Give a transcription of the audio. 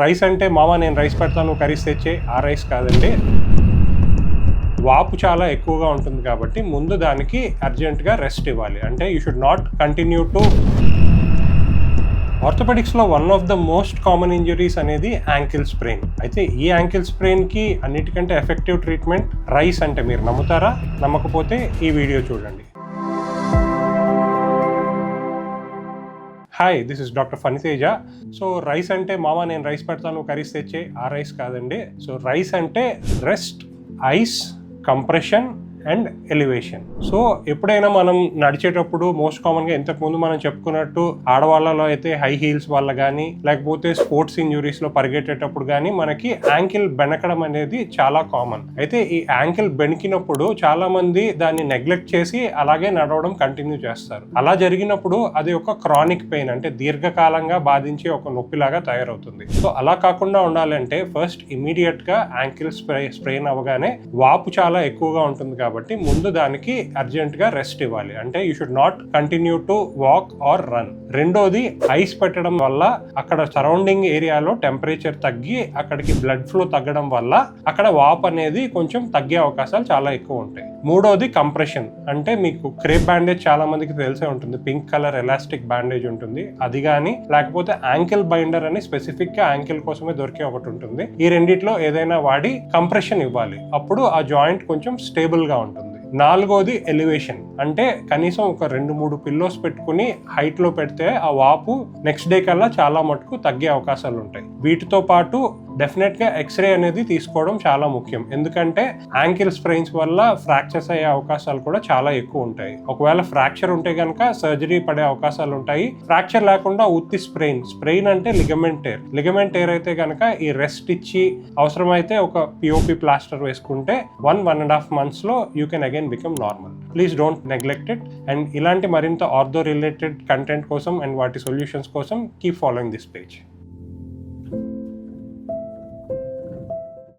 Rice అంటే మామ నేను రైస్ పెడతాను కర్రీస్ తెచ్చే ఆ రైస్ కాదండి. వాపు చాలా ఎక్కువగా ఉంటుంది కాబట్టి ముందు దానికి అర్జెంటుగా రెస్ట్ ఇవ్వాలి. అంటే you should not continue to. ఆర్థోపెడిక్స్లో one of the most common injuries అనేది యాంకిల్ స్ప్రెయిన్. అయితే ఈ యాంకిల్ స్ప్రెయిన్కి అన్నిటికంటే ఎఫెక్టివ్ ట్రీట్మెంట్ రైస్. అంటే మీరు నమ్ముతారా? నమ్మకపోతే ఈ వీడియో చూడండి. Hi, this is doctor Phaniteja. So rice అంటే మామ నేను రైస్ పెడతాను కర్రీస్ తెచ్చే ఆ రైస్ కాదండి. సో రైస్ అంటే rest, ice, compression and elevation. So ఎప్పుడైనా మనం నడిచేటప్పుడు మోస్ట్ కామన్గా ఇంతకుముందు మనం చెప్పుకున్నట్టు ఆడవాళ్ళలో అయితే హై హీల్స్ వల్ల కానీ లేకపోతే స్పోర్ట్స్ ఇంజురీస్లో పరిగెట్టేటప్పుడు కానీ మనకి యాంకిల్ బెనకడం అనేది చాలా కామన్. అయితే ఈ యాంకిల్ బెనికినప్పుడు చాలా మంది దాన్ని నెగ్లెక్ట్ చేసి అలాగే నడవడం కంటిన్యూ చేస్తారు. అలా జరిగినప్పుడు అది ఒక క్రానిక్ పెయిన్, అంటే దీర్ఘకాలంగా బాధించే ఒక నొప్పిలాగా తయారవుతుంది. సో అలా కాకుండా ఉండాలంటే ఫస్ట్ ఇమీడియట్ గా యాంకిల్ స్ప్రెయిన్ అవగానే వాపు చాలా ఎక్కువగా ఉంటుంది కాబట్టి ముందు దానికి అర్జెంట్ గా రెస్ట్ ఇవ్వాలి. అంటే you should not continue to walk are run. రెండోది, ఐస్ పెట్టడం వల్ల అక్కడ సరౌండింగ్ ఏరియాలో టెంపరేచర్ తగ్గి అక్కడికి బ్లడ్ ఫ్లో తగ్గడం వల్ల అక్కడ వాపు అనేది కొంచెం తగ్గే అవకాశాలు చాలా ఎక్కువ ఉంటాయి. మూడోది కంప్రెషన్. అంటే మీకు క్రేప్ బ్యాండేజ్ చాలా మందికి తెలిసే ఉంటుంది. పింక్ కలర్ ఎలాస్టిక్ బ్యాండేజ్ ఉంటుంది, అది కానీ లేకపోతే యాంకిల్ బైండర్ అని స్పెసిఫిక్ గా యాంకిల్ కోసమే దొరికే ఒకటి ఉంటుంది. ఈ రెండిట్లో ఏదైనా వాడి కంప్రెషన్ ఇవ్వాలి. అప్పుడు ఆ జాయింట్ కొంచెం స్టేబుల్ గా ఉంటుంది. నాలుగోది ఎలివేషన్. అంటే కనీసం ఒక 2-3 పిల్లోస్ పెట్టుకుని హైట్ లో పెడితే ఆ వాపు నెక్స్ట్ డే కల్లా చాలా మటుకు తగ్గే అవకాశాలు ఉంటాయి. వీటితో పాటు డెఫినెట్ గా ఎక్స్రే అనేది తీసుకోవడం చాలా ముఖ్యం. ఎందుకంటే యాంకిల్ స్ప్రెయిన్స్ వల్ల ఫ్రాక్చర్స్ అయ్యే అవకాశాలు కూడా చాలా ఎక్కువ ఉంటాయి. ఒకవేళ ఫ్రాక్చర్ ఉంటే కనుక సర్జరీ పడే అవకాశాలు ఉంటాయి. ఫ్రాక్చర్ లేకుండా ఉత్తి స్ప్రెయిన్ అంటే లిగమెంట్ టేర్ అయితే కనుక ఈ రెస్ట్ ఇచ్చి అవసరమైతే ఒక పిఓపి ప్లాస్టర్ వేసుకుంటే 1.5 months లో you can again become normal. Please don't neglect it. And ఇలాంటి మరింత ఆర్థో రిలేటెడ్ కంటెంట్ కోసం అండ్ వాటి సొల్యూషన్స్ కోసం కీప్ ఫాలోయింగ్ దిస్ పేజ్.